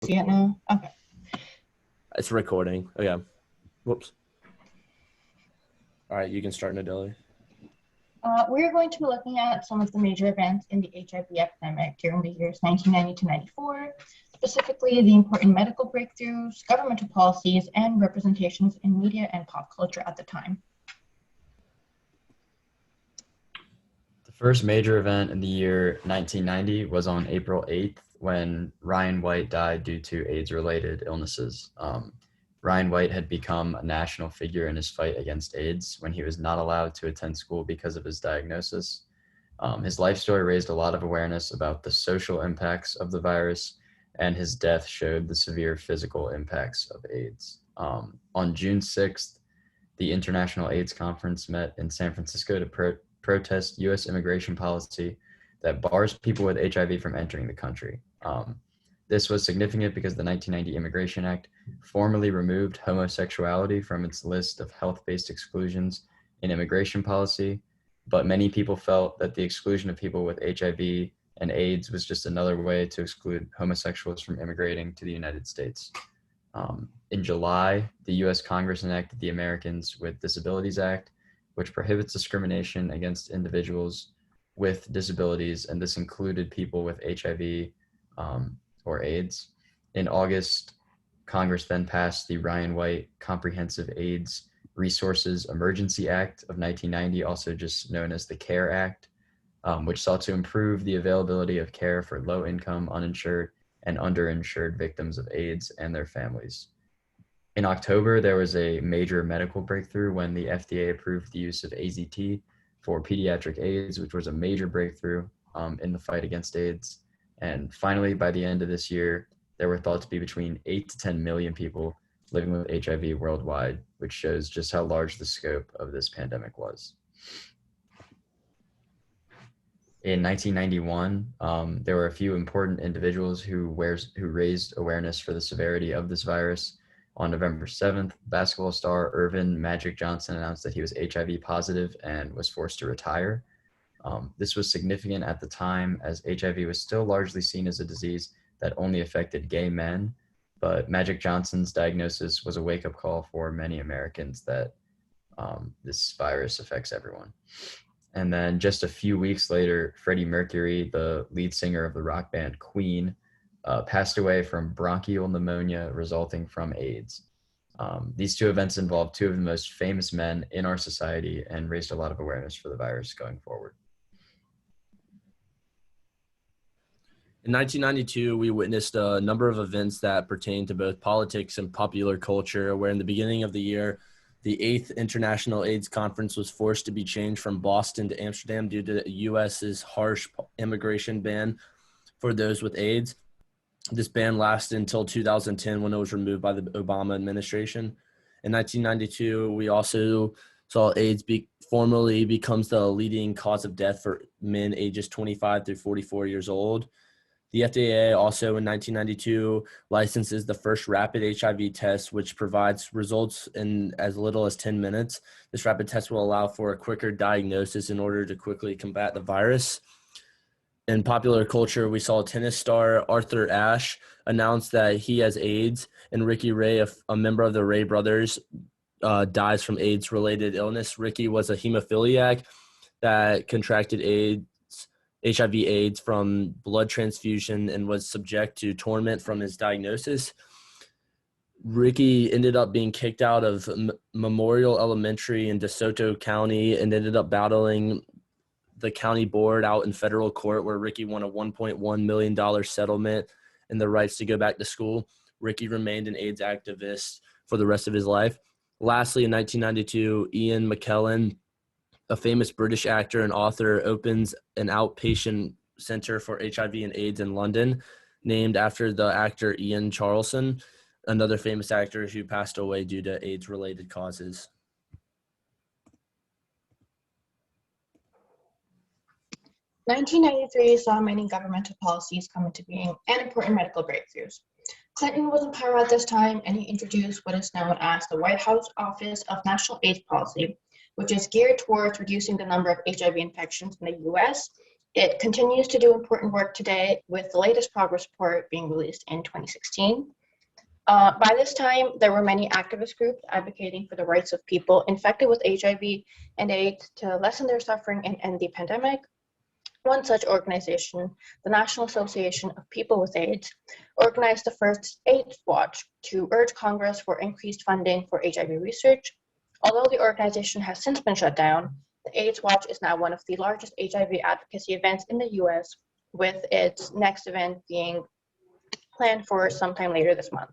See it now? Okay. It's recording. Okay. Whoops. All right, you can start, Nadeli. We're going to be looking at some of the major events in the HIV epidemic during the years 1990 to 94, specifically the important medical breakthroughs, governmental policies, and representations in media and pop culture at the time. The first major event in the year 1990 was on April 8th when Ryan White died due to AIDS-related illnesses. Ryan White had become a national figure in his fight against AIDS when he was not allowed to attend school because of his diagnosis. His life story raised a lot of awareness about the social impacts of the virus, and his death showed the severe physical impacts of AIDS. On June 6th, the International AIDS Conference met in San Francisco to protest U.S. immigration policy that bars people with HIV from entering the country. This was significant because the 1990 Immigration Act formally removed homosexuality from its list of health-based exclusions in immigration policy, but many people felt that the exclusion of people with HIV and AIDS was just another way to exclude homosexuals from immigrating to the United States. In July, the U.S. Congress enacted the Americans with Disabilities Act, which prohibits discrimination against individuals with disabilities, and this included people with HIV or AIDS. In August, Congress then passed the Ryan White Comprehensive AIDS Resources Emergency Act of 1990, also just known as the CARE Act, which sought to improve the availability of care for low-income, uninsured, and underinsured victims of AIDS and their families. In October, there was a major medical breakthrough when the FDA approved the use of AZT for pediatric AIDS, which was a major breakthrough in the fight against AIDS. And finally, by the end of this year, there were thought to be between 8 to 10 million people living with HIV worldwide, which shows just how large the scope of this pandemic was. In 1991, there were a few important individuals who raised awareness for the severity of this virus. On November 7th, basketball star Earvin Magic Johnson announced that he was HIV positive and was forced to retire. This was significant at the time as HIV was still largely seen as a disease that only affected gay men, but Magic Johnson's diagnosis was a wake-up call for many Americans that this virus affects everyone. And then just a few weeks later, Freddie Mercury, the lead singer of the rock band Queen, passed away from bronchial pneumonia resulting from AIDS. These two events involved two of the most famous men in our society and raised a lot of awareness for the virus going forward. In 1992, we witnessed a number of events that pertain to both politics and popular culture, where in the beginning of the year, the 8th International AIDS Conference was forced to be changed from Boston to Amsterdam due to the U.S.'s harsh immigration ban for those with AIDS. This ban lasted until 2010 when it was removed by the Obama administration. In 1992, we also saw AIDS formally becomes the leading cause of death for men ages 25 through 44 years old. The FDA also in 1992 licenses the first rapid HIV test, which provides results in as little as 10 minutes. This rapid test will allow for a quicker diagnosis in order to quickly combat the virus. In popular culture, we saw tennis star Arthur Ashe announce that he has AIDS, and Ricky Ray, a member of the Ray brothers, dies from AIDS-related illness. Ricky was a hemophiliac that contracted HIV AIDS from blood transfusion and was subject to torment from his diagnosis. Ricky ended up being kicked out of Memorial Elementary in DeSoto County and ended up battling the county board out in federal court, where Ricky won a $1.1 million settlement and the rights to go back to school. Ricky remained an AIDS activist for the rest of his life. Lastly, in 1992, Ian McKellen, a famous British actor and author, opens an outpatient center for HIV and AIDS in London, named after the actor Ian Charleson, another famous actor who passed away due to AIDS-related causes. 1993 saw many governmental policies come into being and important medical breakthroughs. Clinton was in power at this time, and he introduced what is known as the White House Office of National AIDS Policy, which is geared towards reducing the number of HIV infections in the U.S. It continues to do important work today, with the latest progress report being released in 2016. By this time, there were many activist groups advocating for the rights of people infected with HIV and AIDS to lessen their suffering and end the pandemic. One such organization, the National Association of People with AIDS, organized the first AIDS Watch to urge Congress for increased funding for HIV research. Although the organization has since been shut down, the AIDS Watch is now one of the largest HIV advocacy events in the US, with its next event being planned for sometime later this month.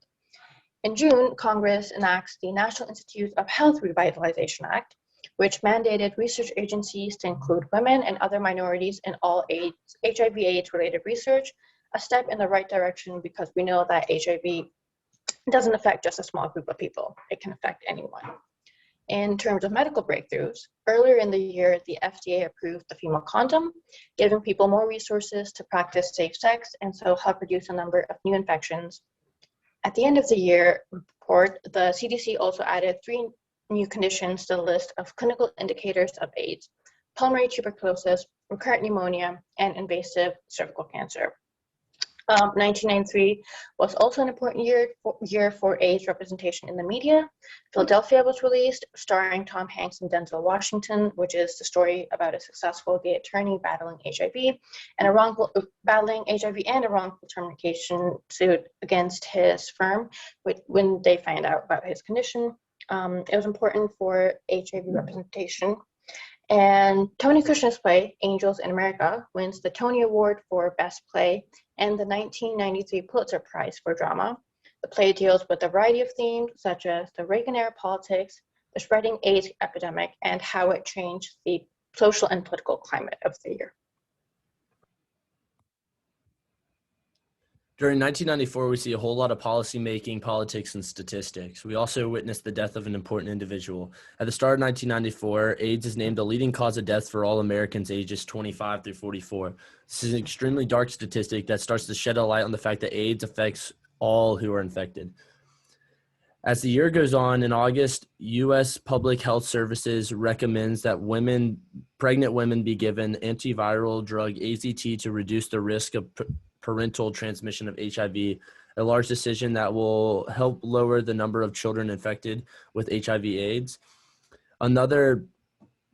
In June, Congress enacts the National Institutes of Health Revitalization Act, which mandated research agencies to include women and other minorities in all HIV/AIDS related research, a step in the right direction because we know that HIV doesn't affect just a small group of people. It can affect anyone. In terms of medical breakthroughs, earlier in the year, the FDA approved the female condom, giving people more resources to practice safe sex and so help reduce the number of new infections. At the end of the year report, the CDC also added 3 new conditions to the list of clinical indicators of AIDS: pulmonary tuberculosis, recurrent pneumonia, and invasive cervical cancer. 1993 was also an important year for AIDS representation in the media. Philadelphia was released, starring Tom Hanks and Denzel Washington, which is the story about a successful gay attorney battling HIV and a wrongful termination suit against his firm when they find out about his condition. It was important for HIV representation. And Tony Kushner's play, Angels in America, wins the Tony Award for Best Play and the 1993 Pulitzer Prize for Drama. The play deals with a variety of themes, such as the Reagan-era politics, the spreading AIDS epidemic, and how it changed the social and political climate of the year. During 1994, we see a whole lot of policy making, politics, and statistics. We also witnessed the death of an important individual. At the start of 1994, AIDS is named the leading cause of death for all Americans ages 25 through 44. This is an extremely dark statistic that starts to shed a light on the fact that AIDS affects all who are infected. As the year goes on, in August, U.S. Public Health Services recommends that pregnant women be given antiviral drug AZT to reduce the risk of parental transmission of HIV, a large decision that will help lower the number of children infected with HIV/AIDS. Another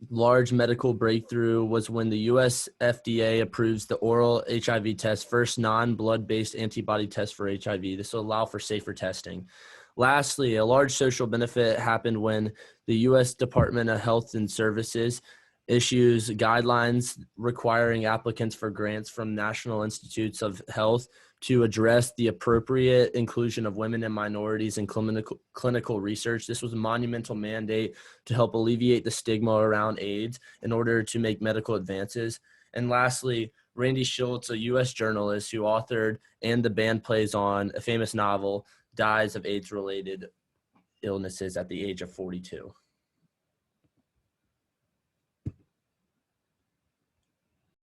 large medical breakthrough was when the US FDA approves the oral HIV test, first non-blood-based antibody test for HIV. This will allow for safer testing. Lastly, a large social benefit happened when the U.S. Department of Health and Services issues guidelines requiring applicants for grants from National Institutes of Health to address the appropriate inclusion of women and minorities in clinical research. This was a monumental mandate to help alleviate the stigma around AIDS in order to make medical advances. And lastly, Randy Schultz, a U.S. journalist who authored and the band plays on a famous novel, dies of AIDS-related illnesses at the age of 42.